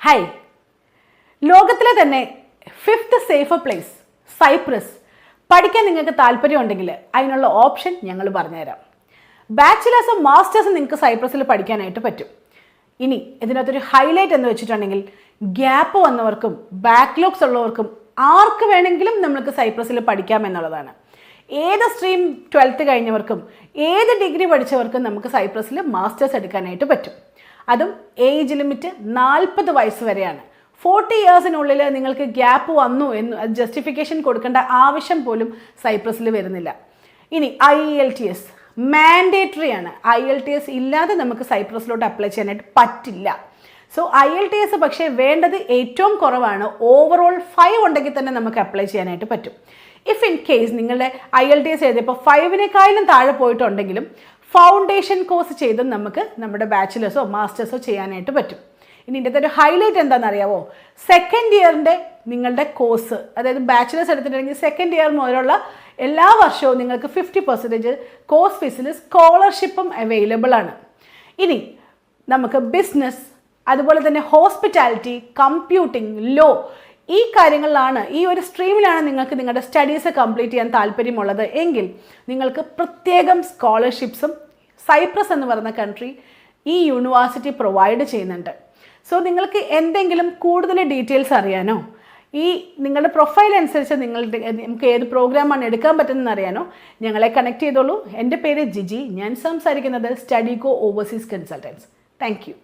Hi, ലോകത്തിലെ തന്നെ 5th safer place Cyprus പഠിക്കാൻ നിങ്ങൾക്ക് താല്പര്യമുണ്ടെങ്കിൽ അതിനുള്ള ഓപ്ഷൻ ഞങ്ങൾ പറഞ്ഞുതരാം. ബാച്ചിലേഴ്സും മാസ്റ്റേഴ്സും നിങ്ങൾക്ക് സൈപ്രസിൽ പഠിക്കാനായിട്ട് പറ്റും. ഇനി ഇതിനകത്തൊരു ഹൈലൈറ്റ് എന്ന് വെച്ചിട്ടുണ്ടെങ്കിൽ ഗ്യാപ്പ് വന്നവർക്കും ബാക്ക്ലോഗ്സ് ഉള്ളവർക്കും ആർക്ക് വേണമെങ്കിലും നമുക്ക് സൈപ്രസിൽ പഠിക്കാം എന്നുള്ളതാണ്. ഏത് സ്ട്രീം 12th കഴിഞ്ഞവർക്കും ഏത് ഡിഗ്രി പഠിച്ചവർക്കും നമുക്ക് സൈപ്രസിൽ മാസ്റ്റേഴ്സ് എടുക്കാനായിട്ട് പറ്റും. അതും ഏജ് ലിമിറ്റ് 40 വയസ്സ് വരെയാണ്. 40 ഇയേഴ്സിനുള്ളിൽ നിങ്ങൾക്ക് ഗ്യാപ്പ് വന്നു എന്ന് ജസ്റ്റിഫിക്കേഷൻ കൊടുക്കേണ്ട ആവശ്യം പോലും സൈപ്രസിൽ വരുന്നില്ല. ഇനി IELTS മാൻഡേറ്ററി ആണ്. IELTS ഇല്ലാതെ നമുക്ക് സൈപ്രസിലോട്ട് അപ്ലൈ ചെയ്യാനായിട്ട് പറ്റില്ല. സോ IELTS പക്ഷേ വേണ്ടത് ഏറ്റവും കുറവാണ്. ഓവറോൾ 5 ഉണ്ടെങ്കിൽ തന്നെ നമുക്ക് അപ്ലൈ ചെയ്യാനായിട്ട് പറ്റും. ഇഫ് ഇൻ കേസ് നിങ്ങളുടെ IELTS എഴുതിയപ്പോൾ 5-നേക്കാളും താഴെ പോയിട്ടുണ്ടെങ്കിലും ഫൗണ്ടേഷൻ കോഴ്സ് ചെയ്തും നമുക്ക് നമ്മുടെ ബാച്ചിലേഴ്സോ മാസ്റ്റേഴ്സോ ചെയ്യാനായിട്ട് പറ്റും. ഇനി ഇതിൻ്റെ ഒരു ഹൈലൈറ്റ് എന്താണെന്ന് അറിയാവോ? സെക്കൻഡ് ഇയറിൻ്റെ നിങ്ങളുടെ കോഴ്സ്, അതായത് ബാച്ചിലേഴ്സ് എടുത്തിട്ടുണ്ടെങ്കിൽ സെക്കൻഡ് ഇയർ മുതലുള്ള എല്ലാ വർഷവും നിങ്ങൾക്ക് 50% കോഴ്സ് ഫീസിൽ സ്കോളർഷിപ്പും അവൈലബിൾ ആണ്. ഇനി നമുക്ക് ബിസിനസ്, അതുപോലെ തന്നെ ഹോസ്പിറ്റാലിറ്റി, കമ്പ്യൂട്ടിംഗ്, ലോ, ഈ കാര്യങ്ങളിലാണ്, ഈ ഒരു സ്ട്രീമിലാണ് നിങ്ങൾക്ക് നിങ്ങളുടെ സ്റ്റഡീസ് കംപ്ലീറ്റ് ചെയ്യാൻ താല്പര്യമുള്ളത് എങ്കിൽ നിങ്ങൾക്ക് പ്രത്യേകം സ്കോളർഷിപ്സും സൈപ്രസ് എന്ന് പറയുന്ന കൺട്രി ഈ യൂണിവേഴ്സിറ്റി പ്രൊവൈഡ് ചെയ്യുന്നുണ്ട്. സോ നിങ്ങൾക്ക് എന്തെങ്കിലും കൂടുതൽ ഡീറ്റെയിൽസ് അറിയാനോ, ഈ നിങ്ങളുടെ പ്രൊഫൈൽ അനുസരിച്ച് നമുക്ക് ഏത് പ്രോഗ്രാമാണ് എടുക്കാൻ പറ്റുന്നതെന്ന് അറിയാനോ ഞങ്ങളെ കണക്ട് ചെയ്തോളൂ. എൻ്റെ പേര് ജിജി. ഞാൻ സംസാരിക്കുന്നത് സ്റ്റഡികോ ഓവർസീസ് കൺസൾട്ടൻസ്. Thank you.